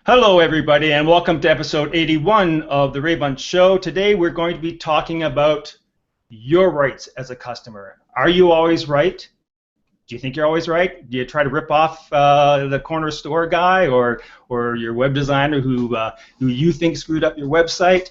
Hello, everybody, and welcome to episode 81 of the Ray Bunch Show. Today, we're going to be talking about your rights as a customer. Are you always right? Do you think you're always right? Do you try to rip off the corner store guy or your web designer who you think screwed up your website?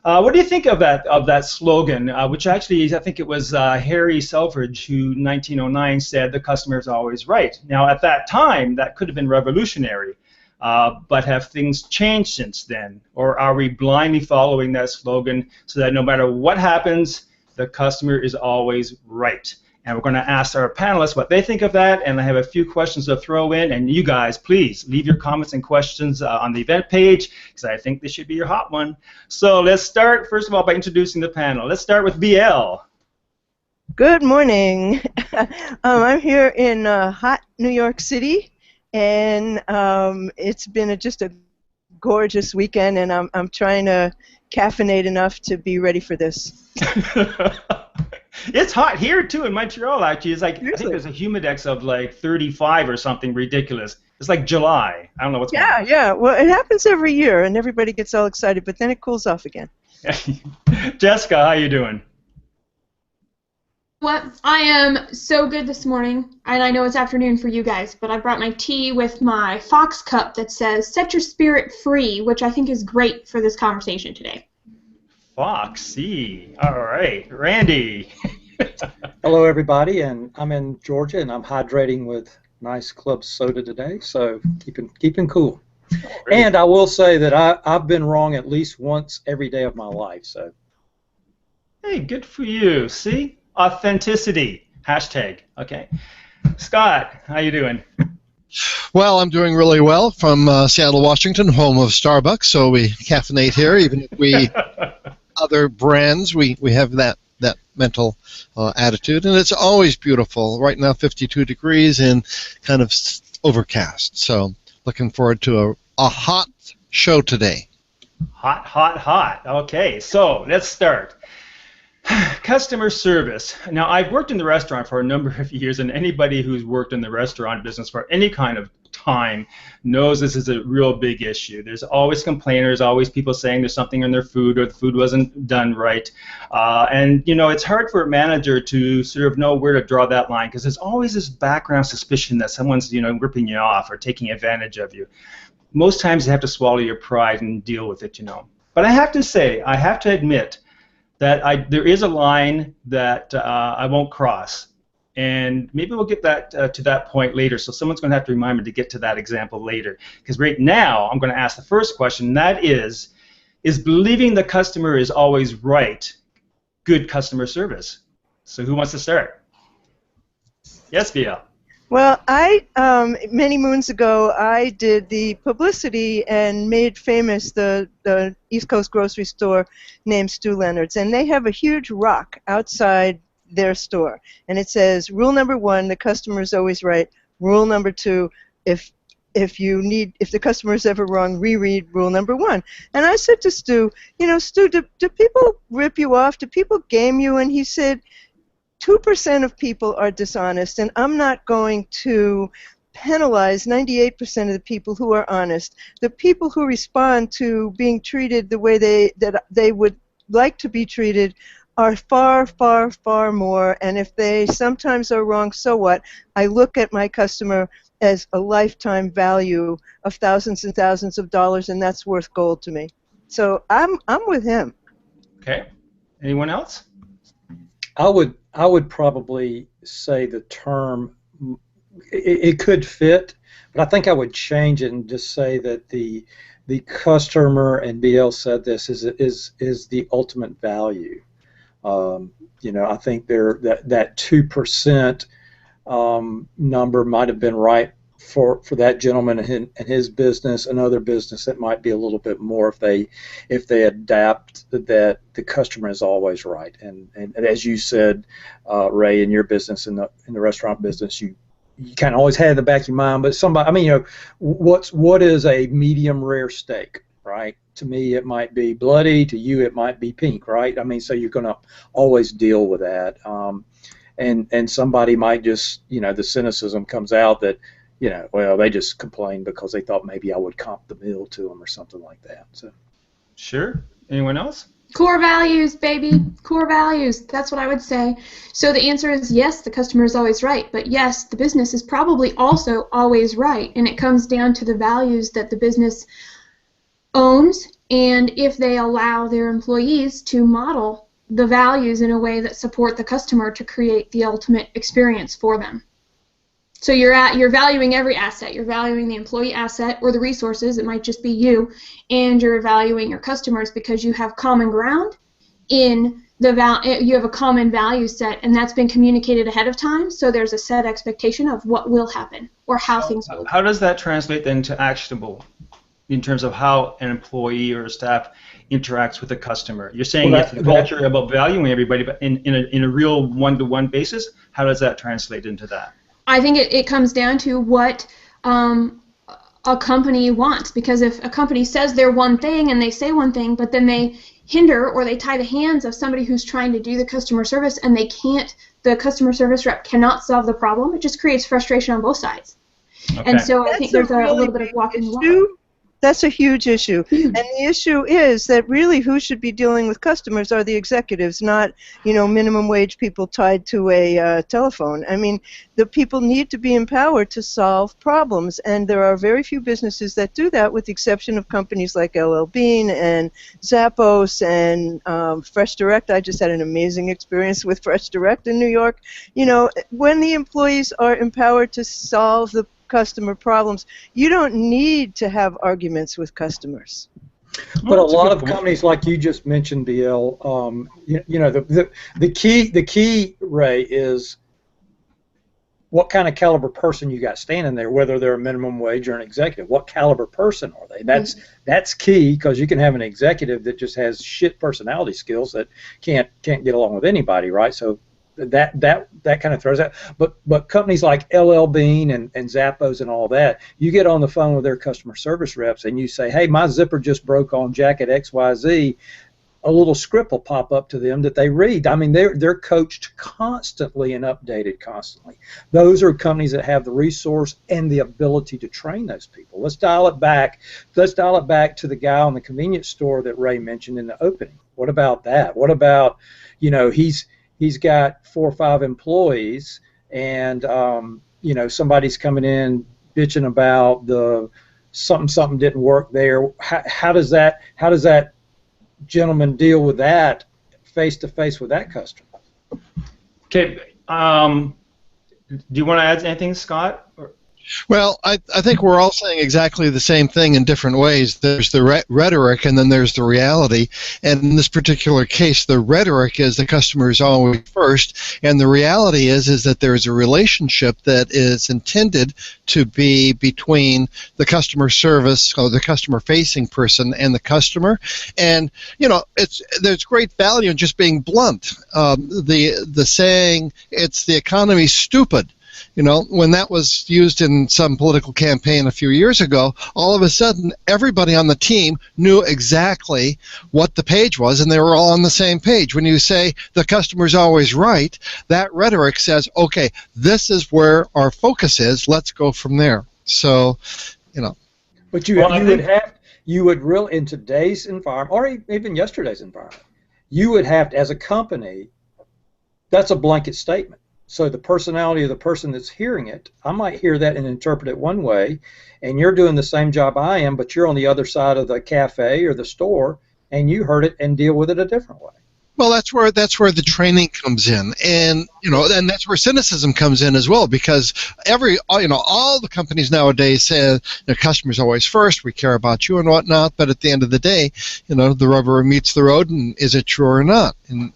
What do you think of that slogan, which actually I think it was Harry Selfridge who in 1909 said the customer is always right. Now, at that time, that could have been revolutionary. But have things changed since then? Or are we blindly following that slogan so that no matter what happens, the customer is always right? And we're going to ask our panelists what they think of that, and I have a few questions to throw in. And you guys, please leave your comments and questions on the event page, because I think this should be your hot one. So let's start, first of all, by introducing the panel. Let's start with BL. Good morning. I'm here in hot New York City. And it's been just a gorgeous weekend, and I'm trying to caffeinate enough to be ready for this. It's hot here too in Montreal. Actually, it's like Seriously? I think there's a humidex of like 35 or something ridiculous. It's like July. I don't know what's going on. Yeah. Well, it happens every year, and everybody gets all excited, but then it cools off again. Jessica, how you doing? What? I am so good this morning, and I know it's afternoon for you guys, but I brought my tea with my Fox cup that says, "Set your spirit free," which I think is great for this conversation today. Foxy. All right. Randy. Hello, everybody, and I'm in Georgia, and I'm hydrating with nice club soda today, so keeping cool. Oh, really? And I will say that I've been wrong at least once every day of my life. So. Hey, good for you. See? Authenticity. Hashtag. Okay. Scott, how you doing? Well, I'm doing really well from Seattle, Washington, home of Starbucks. So we caffeinate here, even if we other brands, we have that mental attitude, and it's always beautiful. Right now, 52 degrees and kind of overcast. So looking forward to a hot show today. Hot, hot, hot. Okay, so let's start. Customer service. Now, I've worked in the restaurant for a number of years, and anybody who's worked in the restaurant business for any kind of time knows this is a real big issue. There's always complainers, always people saying there's something in their food or the food wasn't done right. And, you know, it's hard for a manager to sort of know where to draw that line, because there's always this background suspicion that someone's, you know, ripping you off or taking advantage of you. Most times you have to swallow your pride and deal with it, you know. But I have to say, I have to admit, that there is a line that I won't cross, and maybe we'll get that to that point later. So someone's going to have to remind me to get to that example later, because right now I'm going to ask the first question. And that is believing the customer is always right good customer service? So who wants to start? Yes, Via. Well, many moons ago, I did the publicity and made famous the East Coast grocery store named Stu Leonard's, and they have a huge rock outside their store, and it says, "Rule number 1, the customer is always right. Rule number 2, if the customer is ever wrong, reread rule number 1." And I said to Stu, you know, Stu, do people rip you off? Do people game you? And he said, 2% of people are dishonest, and I'm not going to penalize 98% of the people who are honest. The people who respond to being treated the way they would like to be treated are far, far, far more, and if they sometimes are wrong, so what? I look at my customer as a lifetime value of thousands and thousands of dollars, and that's worth gold to me. So I'm with him. Okay. Anyone else? I would probably say the term, it could fit, but I think I would change it and just say that the customer, and BL said this, is the ultimate value. You know, I think that 2% number might have been right for that gentleman and his business. Another business that might be a little bit more if they adapt that the customer is always right. And as you said, Ray, in your business, in the restaurant business, you kind of always had in the back of your mind. But somebody, I mean, you know, what is a medium rare steak, right? To me, it might be bloody. To you, it might be pink, right? I mean, so you're going to always deal with that. And somebody might just, you know, the cynicism comes out that, well, they just complained because they thought maybe I would comp the meal to them or something like that. So. Sure. Anyone else? Core values, baby. Core values. That's what I would say. So the answer is yes, the customer is always right. But yes, the business is probably also always right. And it comes down to the values that the business owns and if they allow their employees to model the values in a way that support the customer to create the ultimate experience for them. So you're valuing every asset. You're valuing the employee asset or the resources. It might just be you, and you're valuing your customers because you have common ground in you have a common value set, and that's been communicated ahead of time. So there's a set expectation of what will happen or how things will. How does that translate then to actionable in terms of how an employee or staff interacts with a customer? You're saying it's a culture about valuing everybody, but in a real one-to-one basis, how does that translate into that? I think it comes down to what a company wants, because if a company says they're one thing and they say one thing, but then they hinder or they tie the hands of somebody who's trying to do the customer service and the customer service rep cannot solve the problem, it just creates frustration on both sides. Okay. And so I think there's a little bit of walking the walk. That's a huge issue. And the issue is that really who should be dealing with customers are the executives, not, minimum wage people tied to a telephone. I mean, the people need to be empowered to solve problems, and there are very few businesses that do that, with the exception of companies like LL Bean and Zappos and Fresh Direct. I just had an amazing experience with Fresh Direct in New York. When the employees are empowered to solve the customer problems, you don't need to have arguments with customers. But a lot of companies, like you just mentioned, BL, the key, Ray, is what kind of caliber person you got standing there, whether they're a minimum wage or an executive. What caliber person are they? That's key, because you can have an executive that just has shit personality skills that can't get along with anybody, right? So that kind of throws out. But companies like LL Bean and Zappos and all that, you get on the phone with their customer service reps and you say, hey, my zipper just broke on jacket XYZ, a little script will pop up to them that they read. I mean, they're coached constantly and updated constantly. Those are companies that have the resource and the ability to train those people. Let's dial it back to the guy on the convenience store that Ray mentioned in the opening. What about that? What about, he's got 4 or 5 employees, and somebody's coming in bitching about the something didn't work there. How does that gentleman deal with that face to face with that customer? Okay. Do you want to add anything, Scott? Well, I think we're all saying exactly the same thing in different ways. There's the rhetoric, and then there's the reality. And in this particular case, the rhetoric is the customer is always first, and the reality is that there is a relationship that is intended to be between the customer service or the customer-facing person and the customer. And there's great value in just being blunt. The saying, "It's the economy's stupid." When that was used in some political campaign a few years ago, all of a sudden everybody on the team knew exactly what the page was, and they were all on the same page. When you say the customer's always right, that rhetoric says, okay, this is where our focus is, let's go from there. So, But you would really, in today's environment, or even yesterday's environment, you would have to, as a company, that's a blanket statement. So the personality of the person that's hearing it, I might hear that and interpret it one way, and you're doing the same job I am, but you're on the other side of the cafe or the store, and you heard it and deal with it a different way. Well, that's where the training comes in, and and that's where cynicism comes in as well, because all the companies nowadays say the customer's always first, we care about you and whatnot, but at the end of the day, the rubber meets the road, and is it true or not? And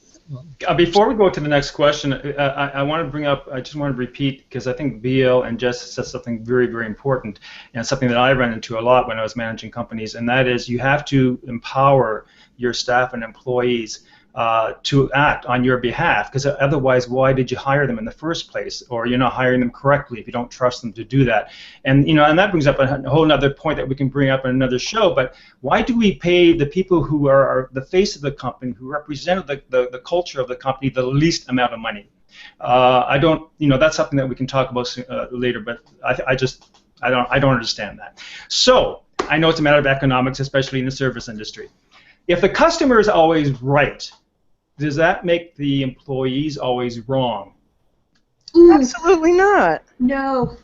before we go to the next question, I want to bring up, I just want to repeat, because I think BL and Jess said something very, very important, and something that I ran into a lot when I was managing companies, and that is you have to empower your staff and employees to act on your behalf, because otherwise, why did you hire them in the first place? Or you're not hiring them correctly if you don't trust them to do that. And and that brings up a whole other point that we can bring up in another show. But why do we pay the people who are the face of the company, who represent the culture of the company, the least amount of money? I don't, that's something that we can talk about later, but I don't understand that. So I know it's a matter of economics, especially in the service industry. If the customer is always right, does that make the employees always wrong? Absolutely not. No.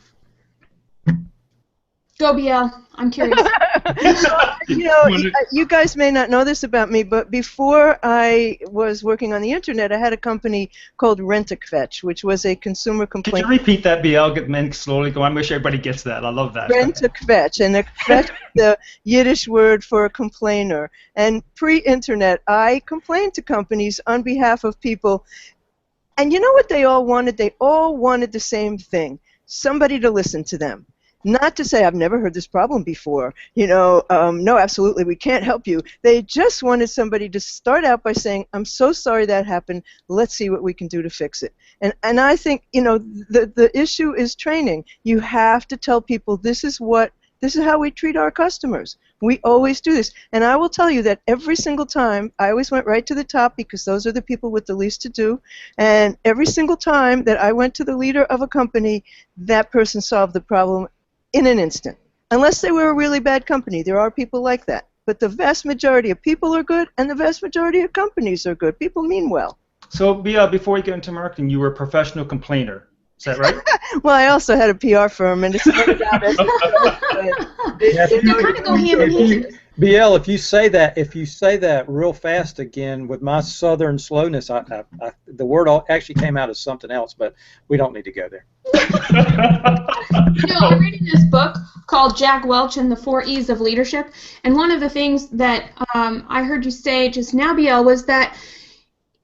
Go, BL. I'm curious. You guys may not know this about me, but before I was working on the internet, I had a company called Rent-A-Kvetch, which was a consumer complaint. Could you repeat that, BL? Get men slowly go. I wish everybody gets that. I love that. Rent-A-Kvetch, and a kvetch is the Yiddish word for a complainer. And pre-internet, I complained to companies on behalf of people. And you know what they all wanted? They all wanted the same thing: somebody to listen to them. Not to say, I've never heard this problem before, no, absolutely, we can't help you. They just wanted somebody to start out by saying, I'm so sorry that happened, let's see what we can do to fix it. And I think, the issue is training. You have to tell people this is how we treat our customers. We always do this. And I will tell you that every single time, I always went right to the top because those are the people with the least to do. And every single time that I went to the leader of a company, that person solved the problem in an instant. Unless they were a really bad company. There are people like that. But the vast majority of people are good, and the vast majority of companies are good. People mean well. So, before you get into marketing, you were a professional complainer. Is that right? Well, I also had a PR firm, and it started out as they kind of go hand in hand. BL, if you say that real fast again with my southern slowness, the word actually came out as something else, but we don't need to go there. I'm reading this book called Jack Welch and the 4 E's of Leadership, and one of the things that I heard you say just now, BL, was that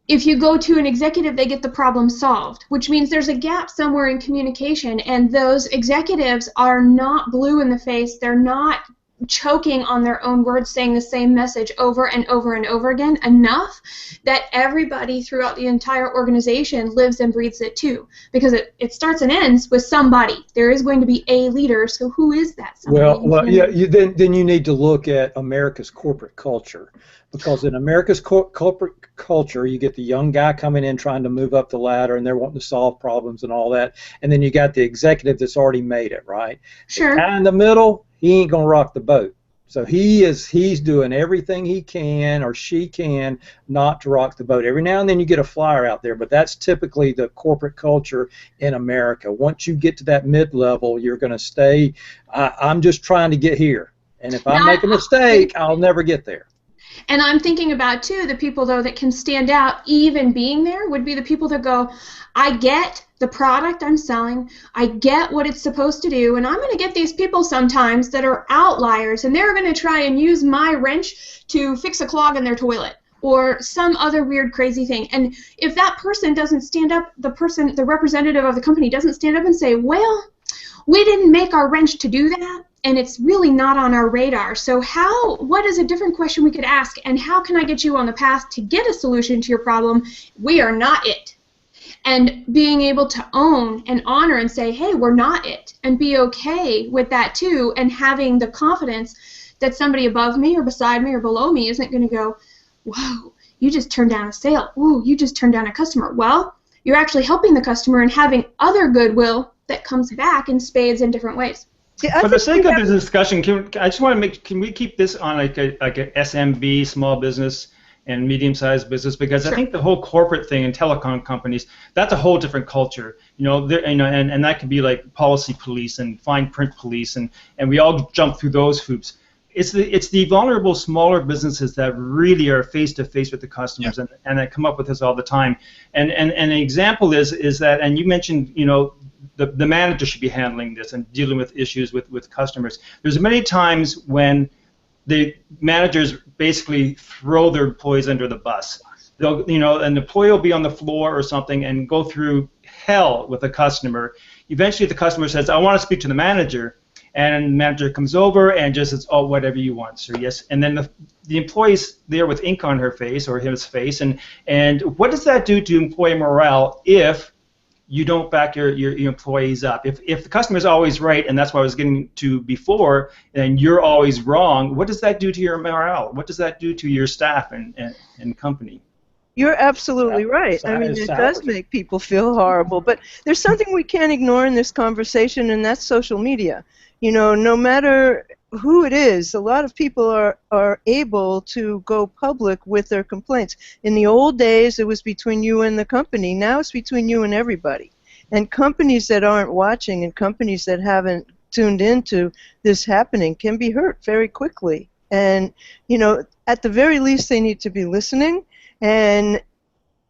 if you go to an executive, they get the problem solved, which means there's a gap somewhere in communication, and those executives are not blue in the face. They're not choking on their own words, saying the same message over and over and over again enough that everybody throughout the entire organization lives and breathes it too, because it starts and ends with somebody. There is going to be a leader, so who is that somebody? Well, yeah, then you need to look at America's corporate culture, because in America's corporate culture, you get the young guy coming in trying to move up the ladder, and they're wanting to solve problems and all that, and then you got the executive that's already made it, right? Sure. The guy in the middle, he ain't gonna rock the boat. So he's doing everything he can or she can not to rock the boat. Every now and then you get a flyer out there, but that's typically the corporate culture in America. Once you get to that mid-level, you're going to stay, I'm just trying to get here. And if I make a mistake, I'll never get there. And I'm thinking about, too, the people, though, that can stand out even being there would be the people that go, I get the product I'm selling, I get what it's supposed to do, and I'm going to get these people sometimes that are outliers, and they're going to try and use my wrench to fix a clog in their toilet or some other weird, crazy thing. And if that person doesn't stand up, the representative of the company doesn't stand up and say, well, we didn't make our wrench to do that, and it's really not on our radar. So what is a different question we could ask, and how can I get you on the path to get a solution to your problem? We are not it. And being able to own and honor and say, hey, we're not it, and be okay with that too, and having the confidence that somebody above me or beside me or below me isn't going to go, whoa, you just turned down a sale. Ooh, you just turned down a customer. Well, you're actually helping the customer and having other goodwill that comes back in spades in different ways. For the sake of this discussion, can we keep this on like a SMB, small business and medium-sized business, because I think the whole corporate thing in telecom companies, that's a whole different culture. And that could be like policy police and fine print police, and we all jump through those hoops. It's the vulnerable smaller businesses that really are face to face with the customers, and that come up with this all the time. And an example is that, and you mentioned, the manager should be handling this and dealing with issues with customers. There's many times when the managers basically throw their employees under the bus. They'll, an employee will be on the floor or something and go through hell with a customer. Eventually, the customer says, "I want to speak to the manager," and the manager comes over and just says, "Oh, whatever you want, sir." Yes, and then the employee's there with ink on her face or his face, and what does that do to employee morale if you don't back your employees up? If the customer's always right, and that's what I was getting to before, and you're always wrong, what does that do to your morale? What does that do to your staff and company? You're absolutely right. I mean, it does make people feel horrible. But there's something we can't ignore in this conversation, and that's social media. You know, no matter who it is, a lot of people are able to go public with their complaints. In the old days, it was between you and the company. Now it's between you and everybody. And companies that aren't watching and companies that haven't tuned into this happening can be hurt very quickly. And, you know, at the very least, they need to be listening. And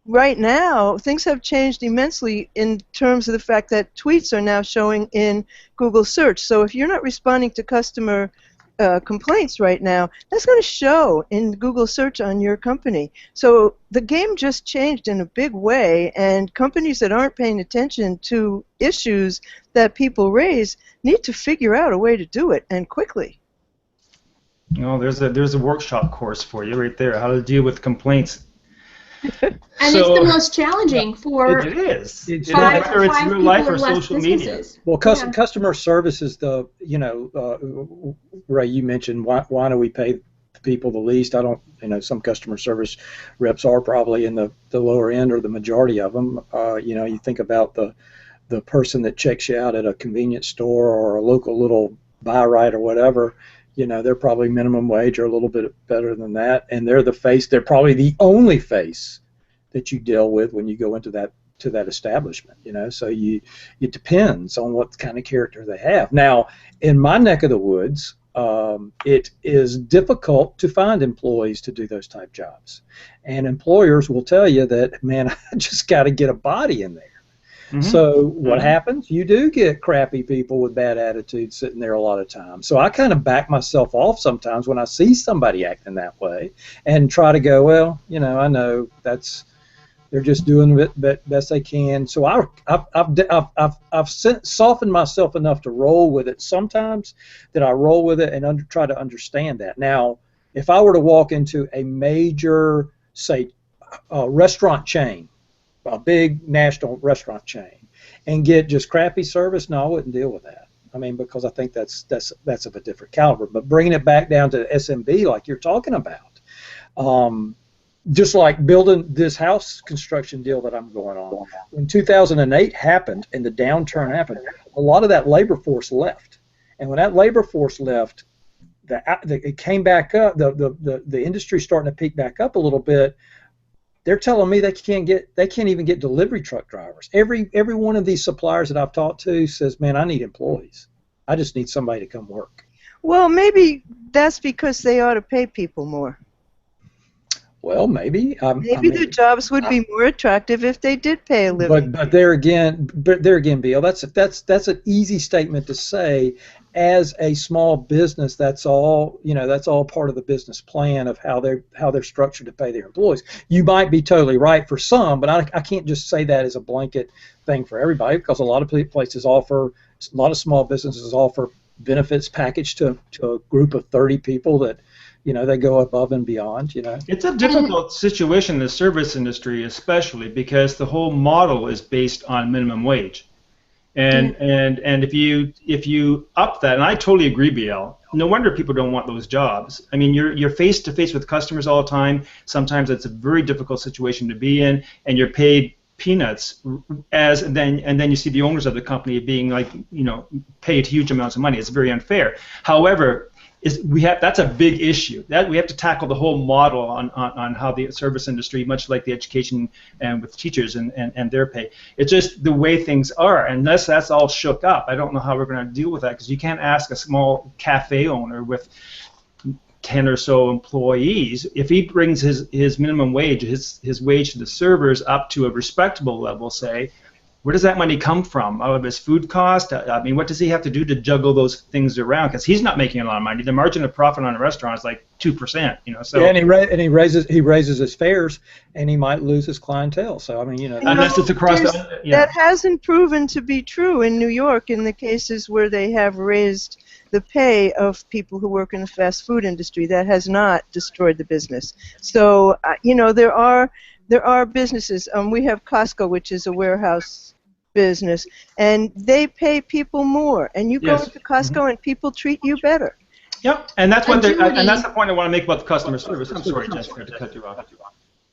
right now, things have changed immensely in terms of the fact that tweets are now showing in Google search. So if you're not responding to customer complaints right now, that's going to show in Google search on your company. So the game just changed in a big way, and companies that aren't paying attention to issues that people raise need to figure out a way to do it, and quickly. Oh, there's a workshop course for you right there, how to deal with complaints. And it's the most challenging for it is. Whether it's real life or social media. Well, customer service is the, you know, Ray, you mentioned why do we pay people the least? I don't, you know, some customer service reps are probably in the lower end or the majority of them. You know, you think about the person that checks you out at a convenience store or a local little buy right or whatever. You know, they're probably minimum wage or a little bit better than that, and they're the face. They're probably the only face that you deal with when you go into that establishment. You know, so it depends on what kind of character they have. Now, in my neck of the woods, it is difficult to find employees to do those type jobs, and employers will tell you that, man, I just got to get a body in there. Mm-hmm. So what happens? You do get crappy people with bad attitudes sitting there a lot of times. So I kind of back myself off sometimes when I see somebody acting that way and try to go, well, you know, I know they're just doing the best they can. So I've softened myself enough to roll with it sometimes that I roll with it and try to understand that. Now, if I were to walk into a major, say, restaurant chain, a big national restaurant chain, and get just crappy service, no, I wouldn't deal with that. I mean, because I think that's of a different caliber. But bringing it back down to SMB, like you're talking about, just like building this house construction deal that I'm going on. When 2008 happened and the downturn happened, a lot of that labor force left, and when that labor force left, it came back up. The industry's starting to peak back up a little bit. They're telling me they can't even get delivery truck drivers. Every one of these suppliers that I've talked to says, man, I need employees. I just need somebody to come work. Well, maybe that's because they ought to pay people more. Well, maybe. Maybe the jobs would be more attractive if they did pay a living. But there again, Bill, that's an easy statement to say. As a small business, that's all part of the business plan of how they're structured to pay their employees. You might be totally right for some, but I can't just say that as a blanket thing for everybody, because a lot of places offer, a lot of small businesses offer benefits package to a group of 30 people that, you know, they go above and beyond, you know. It's a difficult situation in the service industry, especially because the whole model is based on minimum wage. And if you up that, and I totally agree, BL, no wonder people don't want those jobs. I mean, you're face to face with customers all the time. Sometimes it's a very difficult situation to be in, and you're paid peanuts and then you see the owners of the company being, like, you know, paid huge amounts of money. It's very unfair. However, that's a big issue. That we have to tackle the whole model on how the service industry, much like the education and with teachers and their pay. It's just the way things are. Unless that's all shook up, I don't know how we're going to deal with that, because you can't ask a small cafe owner with 10 or so employees, if he brings his minimum wage, his wage to the servers up to a respectable level, say, where does that money come from? Out of his food cost? I mean, what does he have to do to juggle those things around? Because he's not making a lot of money. The margin of profit on a restaurant is like 2%. You know, so yeah, and he raises his fares, and he might lose his clientele. So I mean, you know, unless it's across that hasn't proven to be true in New York in the cases where they have raised the pay of people who work in the fast food industry. That has not destroyed the business. So you know, there are businesses. We have Costco, which is a warehouse business, and they pay people more, and you go into Costco and people treat you better. Yep, and that's what and that's the point I want to make about the customer service. I'm sorry, Jessica, to cut you off.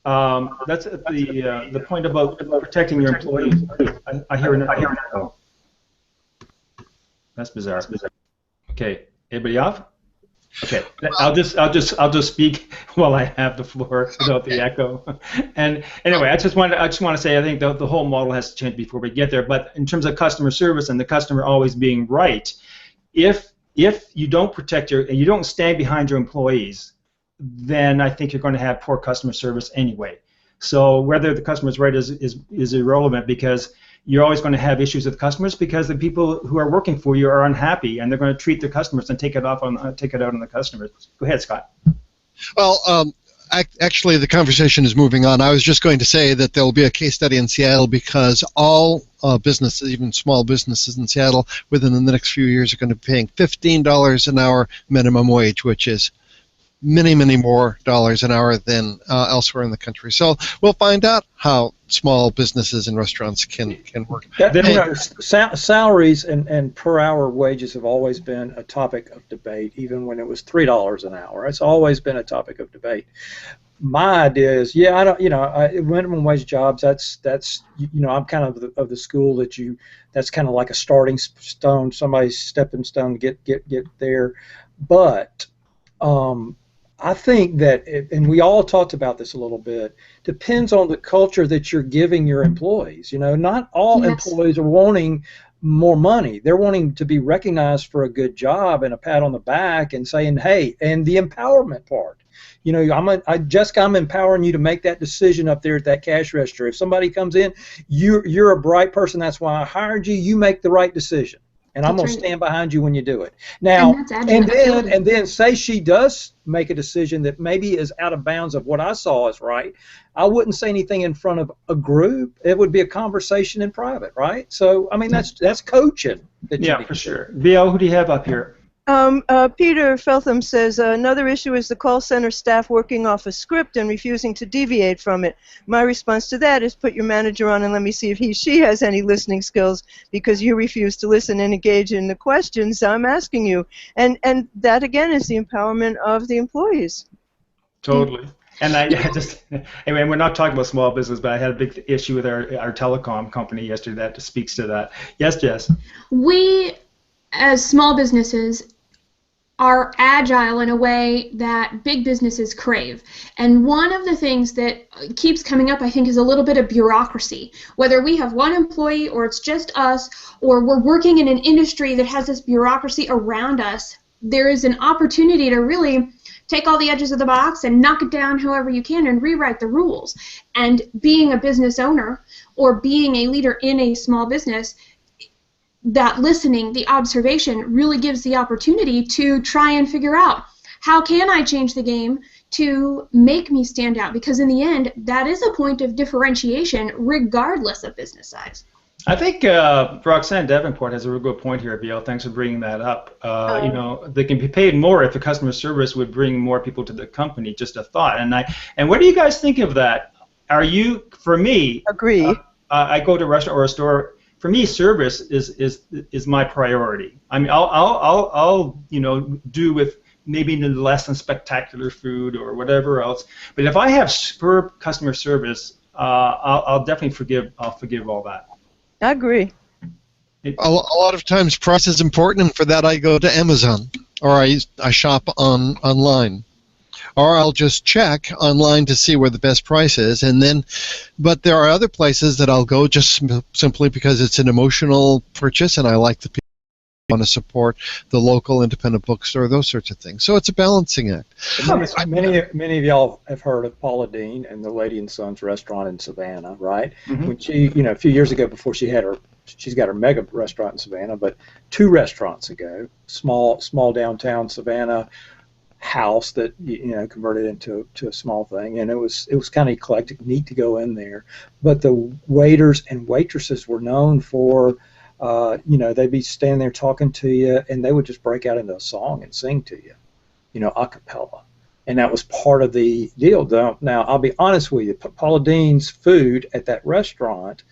That's the point about protecting your employees. I hear an echo. That's bizarre. Okay, everybody off? Okay, I'll just speak while I have the floor without the echo. And anyway, I just want to say I think the whole model has to change before we get there. But in terms of customer service and the customer always being right, if you don't protect and you don't stand behind your employees, then I think you're going to have poor customer service anyway. So whether the customer is right is irrelevant, because you're always going to have issues with customers because the people who are working for you are unhappy and they're going to treat their customers and take it out on the customers. Go ahead, Scott. Well, actually, the conversation is moving on. I was just going to say that there will be a case study in Seattle because all businesses, even small businesses in Seattle, within the next few years are going to be paying $15 an hour minimum wage, which is many more dollars an hour than elsewhere in the country. So we'll find out how small businesses and restaurants can work. Salaries and per hour wages have always been a topic of debate, even when it was $3 an hour. It's always been a topic of debate. My idea is, minimum wage jobs. That's I'm kind of the school that's kind of like a starting stone, somebody's stepping stone to get there, but. I think that, and we all talked about this a little bit, depends on the culture that you're giving your employees. Not all employees are wanting more money. They're wanting to be recognized for a good job and a pat on the back and saying, hey, and the empowerment part. Jessica, I'm empowering you to make that decision up there at that cash register. If somebody comes in, you're a bright person. That's why I hired you. You make the right decision. And I'm going to stand behind you when you do it. Now, and then say she does make a decision that maybe is out of bounds of what I saw as right. I wouldn't say anything in front of a group. It would be a conversation in private, right? So, I mean, that's coaching. Yeah, for sure. BL, who do you have up here? Peter Feltham says another issue is the call center staff working off a script and refusing to deviate from it. My response to that is put your manager on and let me see if she has any listening skills, because you refuse to listen and engage in the questions I'm asking you. And that again is the empowerment of the employees. Totally. And anyway, we're not talking about small business, but I had a big issue with our telecom company yesterday that speaks to that. Yes, Jess? We, as small businesses, are agile in a way that big businesses crave. And one of the things that keeps coming up, I think, is a little bit of bureaucracy. Whether we have one employee or it's just us, or we're working in an industry that has this bureaucracy around us, there is an opportunity to really take all the edges of the box and knock it down however you can and rewrite the rules. And being a business owner or being a leader in a small business, that listening, the observation, really gives the opportunity to try and figure out how can I change the game to make me stand out, because in the end, that is a point of differentiation regardless of business size. I think Roxanne Davenport has a real good point here, BL. Thanks for bringing that up. They can be paid more if the customer service would bring more people to the company. Just a thought. And what do you guys think of that? For me, agree. I go to a restaurant or a store. For me, service is my priority. I mean, I'll do with maybe less than spectacular food or whatever else. But if I have superb customer service, I'll definitely forgive all that. I agree. A lot of times price is important, and for that I go to Amazon, or I shop online. Or I'll just check online to see where the best price is, but there are other places that I'll go just simply because it's an emotional purchase, and I like the people who want to support the local independent bookstore, those sorts of things. So it's a balancing act. Many of y'all have heard of Paula Dean and the Lady and Sons restaurant in Savannah, right? Mm-hmm. When she, a few years ago, before she's got her mega restaurant in Savannah, but 2 restaurants ago, small downtown Savannah house that converted into a small thing, and it was kind of eclectic, neat to go in there. But the waiters and waitresses were known for, they'd be standing there talking to you, and they would just break out into a song and sing to you, a cappella, and that was part of the deal. Now I'll be honest with you, Paula Dean's food at that restaurant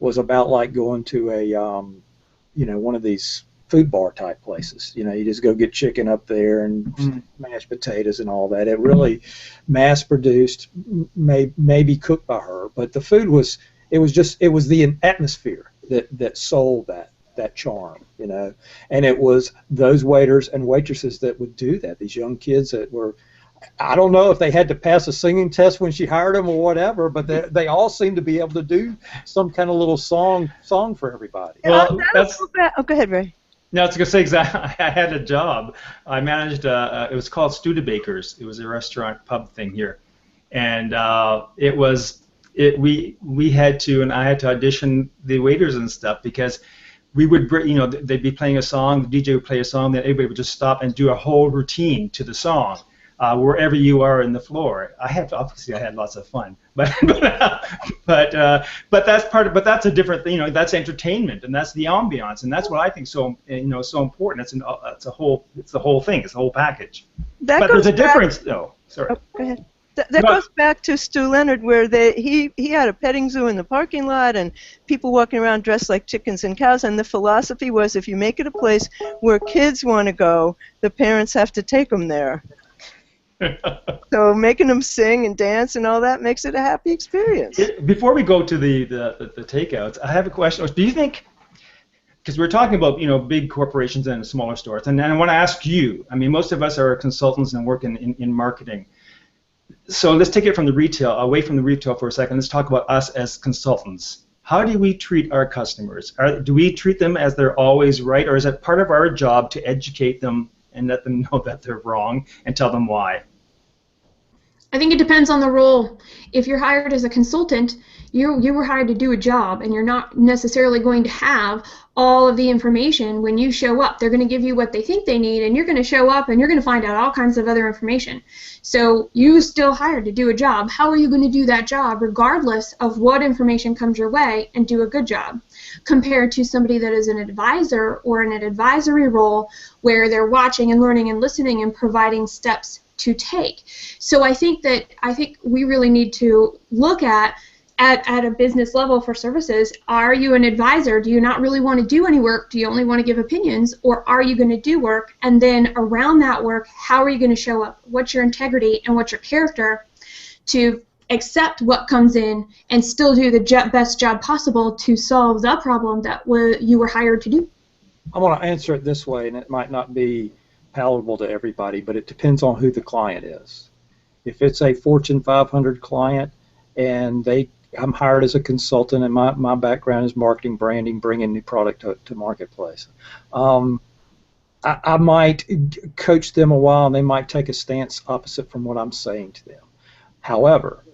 was about like going to a, one of these food bar type places. You know, you just go get chicken up there and mashed potatoes and all that. It really mass produced, maybe cooked by her, but the food was it was the atmosphere that sold that charm, you know, and it was those waiters and waitresses that would do that. These young kids that were, I don't know if they had to pass a singing test when she hired them or whatever, but they all seemed to be able to do some kind of little song for everybody. Well, go ahead, Ray. No, I was going to say exactly. I had a job. I managed. It was called Studebakers. It was a restaurant pub thing here, and it was. We had to, and I had to audition the waiters and stuff because we would, you know, they'd be playing a song. The DJ would play a song, then everybody would just stop and do a whole routine to the song. Wherever you are in the floor, I had lots of fun, but that's a different thing. You know, that's entertainment, and that's the ambiance, and that's what I think so important. It's the whole thing. It's the whole package. But there's a difference, though. Sorry. Oh, go ahead. That goes back to Stu Leonard, where he had a petting zoo in the parking lot and people walking around dressed like chickens and cows, and the philosophy was if you make it a place where kids want to go, the parents have to take them there. So making them sing and dance and all that makes it a happy experience. Before we go to the takeouts, I have a question. Do you think, because we're talking about, you know, big corporations and smaller stores, and I want to ask you, I mean, most of us are consultants and work in marketing. So let's take it from the retail, away from the retail for a second. Let's talk about us as consultants. How do we treat our customers? Do we treat them as they're always right, or is it part of our job to educate them and let them know that they're wrong and tell them why? I think it depends on the role. If you're hired as a consultant, you were hired to do a job, and you're not necessarily going to have all of the information when you show up. They're going to give you what they think they need, and you're going to show up and you're going to find out all kinds of other information. So you still hired to do a job. How are you going to do that job regardless of what information comes your way and do a good job, compared to somebody that is an advisor or in an advisory role where they're watching and learning and listening and providing steps to take. So I think we really need to look at a business level for services. Are you an advisor? Do you not really want to do any work? Do you only want to give opinions? Or are you going to do work? And then around that work, how are you going to show up? What's your integrity and what's your character to accept what comes in and still do the best job possible to solve the problem that you were hired to do? I want to answer it this way, and it might not be palatable to everybody, but it depends on who the client is. If it's a Fortune 500 client and I'm hired as a consultant and my background is marketing, branding, bringing new product to marketplace, I might coach them a while and they might take a stance opposite from what I'm saying to them. However,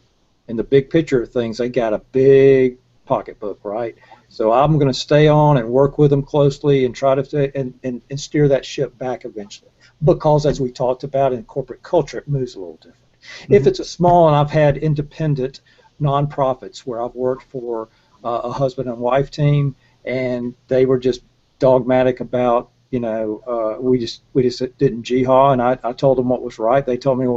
in the big picture of things, they got a big pocketbook, right? So I'm going to stay on and work with them closely and try to and steer that ship back eventually. Because as we talked about in corporate culture, it moves a little different. Mm-hmm. If it's a small, and I've had independent nonprofits where I've worked for a husband and wife team, and they were just dogmatic about, you know, we just didn't jihad, and I told them what was right. They told me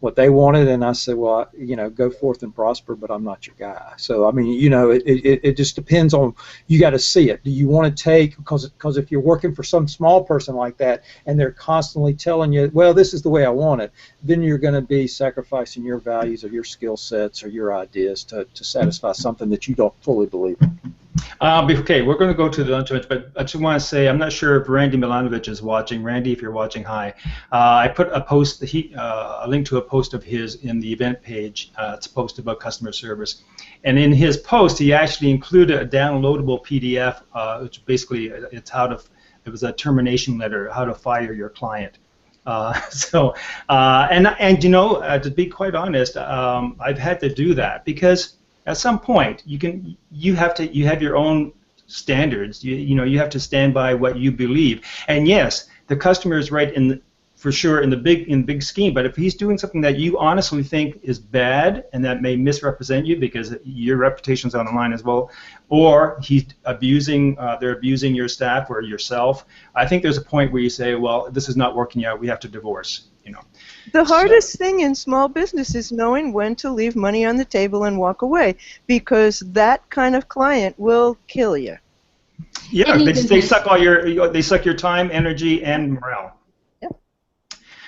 what they wanted, and I said, well, you know, go forth and prosper, but I'm not your guy. So, I mean, you know, it just depends on, you got to see it. Do you want to take, because if you're working for some small person like that, and they're constantly telling you, well, this is the way I want it, then you're going to be sacrificing your values or your skill sets or your ideas to satisfy something that you don't fully believe in. Okay, we're going to go to the lunch, but I just want to say, I'm not sure if Randy Milanovic is watching. Randy, if you're watching, hi. I put a post, a link to a post of his in the event page. It's a post about customer service. And in his post, he actually included a downloadable PDF, which basically it was a termination letter, how to fire your client. And you know, to be quite honest, I've had to do that because at some point you have your own standards. You know, you have to stand by what you believe. And yes, the customer is right for sure in the big scheme. But if he's doing something that you honestly think is bad and that may misrepresent you because your reputation's on the line as well, or they're abusing your staff or yourself, I think there's a point where you say, well, this is not working out. We have to divorce. You know. The hardest thing in small business is knowing when to leave money on the table and walk away, because that kind of client will kill you. Yeah, Any they business. suck they suck your time, energy, and morale. Yep.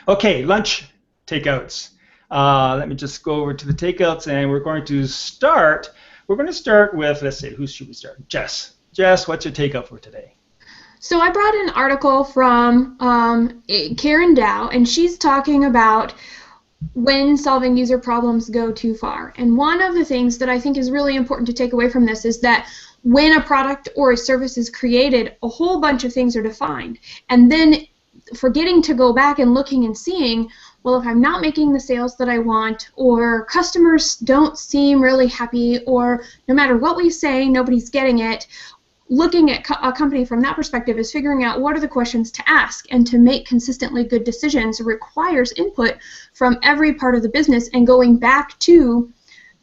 Okay, lunch takeouts. Let me just go over to the takeouts, and we're going to start. We're going to start with, let's see, who should we start? Jess. Jess, what's your takeout for today? So I brought an article from Karen Dow, and she's talking about when solving user problems go too far. And one of the things that I think is really important to take away from this is that when a product or a service is created, a whole bunch of things are defined. And then forgetting to go back and looking and seeing, well, if I'm not making the sales that I want, or customers don't seem really happy, or no matter what we say, nobody's getting it, looking at a company from that perspective is figuring out what are the questions to ask, and to make consistently good decisions requires input from every part of the business and going back to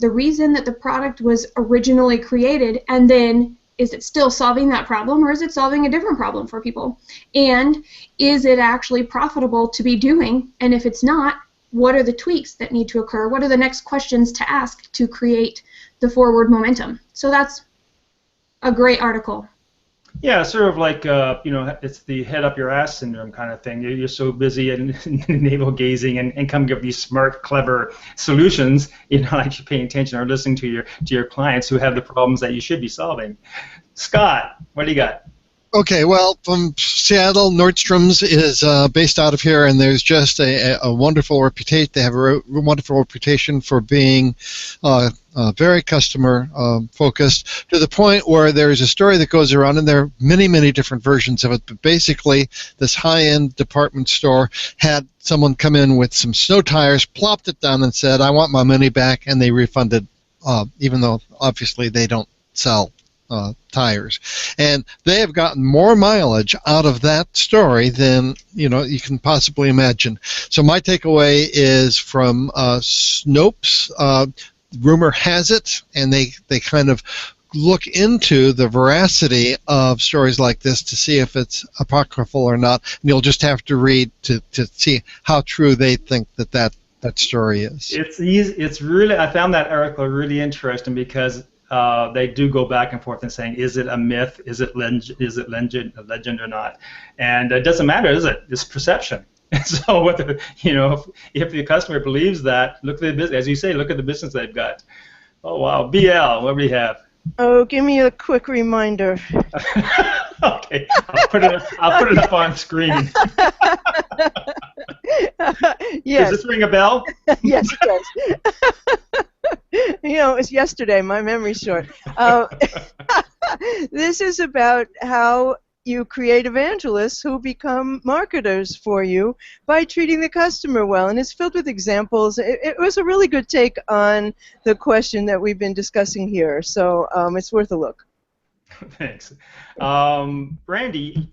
the reason that the product was originally created, and then is it still solving that problem, or is it solving a different problem for people? And is it actually profitable to be doing? And if it's not, what are the tweaks that need to occur? What are the next questions to ask to create the forward momentum? So that's a great article. Yeah, sort of like, it's the head up your ass syndrome kind of thing. You're so busy and navel gazing and come give these smart, clever solutions, actually paying attention or listening to your clients who have the problems that you should be solving. Scott, what do you got? Okay, well, from Seattle, Nordstrom's is based out of here, and there's just a wonderful reputation. They have a wonderful reputation for being very customer focused, to the point where there's a story that goes around, and there are many, many different versions of it, but basically this high-end department store had someone come in with some snow tires, plopped it down, and said, I want my money back, and they refunded, even though obviously they don't sell tires. And they have gotten more mileage out of that story than you can possibly imagine. So my takeaway is from Snopes. Rumor has it, and they kind of look into the veracity of stories like this to see if it's apocryphal or not. And you'll just have to read to see how true they think that story is. It's easy. It's really. I found that article really interesting because they do go back and forth and saying, is it a myth? Is it a legend or not? And it doesn't matter, is it? It's perception. And so, if the customer believes that, look at the business. As you say, look at the business they've got. Oh wow, BL, what do we have? Oh, give me a quick reminder. Okay, I'll put it up on screen. Yes. Does this ring a bell? Yes, it does. It's yesterday. My memory's short. This is about how you create evangelists who become marketers for you by treating the customer well, and it's filled with examples. It was a really good take on the question that we've been discussing here, so it's worth a look. Thanks. Brandy,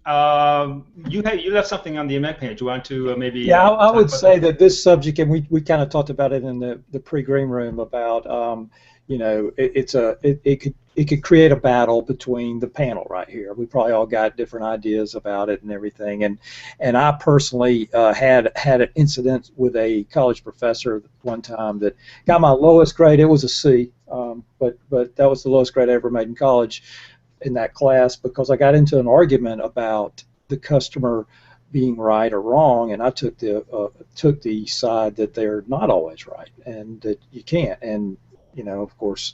you left something on the event page. You want to maybe... Yeah, I would say that this subject, and we kind of talked about it in the pre-green room about, it could create a battle between the panel right here. We probably all got different ideas about it and everything. And I personally had an incident with a college professor one time that got my lowest grade. It was a C, but that was the lowest grade I ever made in college in that class, because I got into an argument about the customer being right or wrong, and I took the side that they're not always right and that you can't. And of course,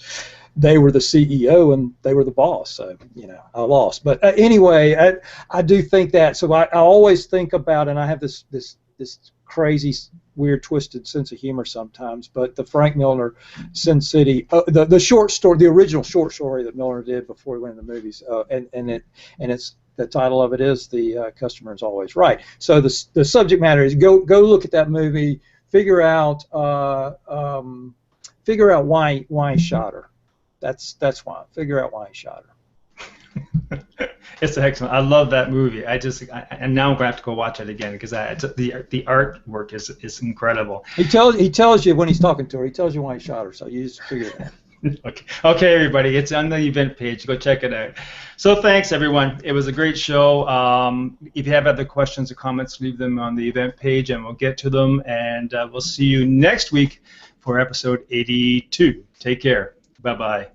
they were the CEO and they were the boss, so I lost. But anyway, I do think that. So I always think about, and I have this crazy, weird, twisted sense of humor sometimes. But the Frank Milner Sin City, the short story, the original short story that Milner did before he went into the movies, and it's the title of it is "The Customer is Always Right." So the subject matter is go look at that movie, figure out why he shot her. That's why. Figure out why he shot her. It's excellent. I love that movie. And now I'm going to have to go watch it again because the artwork is incredible. He tells you when he's talking to her. He tells you why he shot her. So you just figure it out. Okay, everybody. It's on the event page. Go check it out. So thanks, everyone. It was a great show. If you have other questions or comments, leave them on the event page, and we'll get to them. And we'll see you next week for episode 82. Take care. Bye-bye.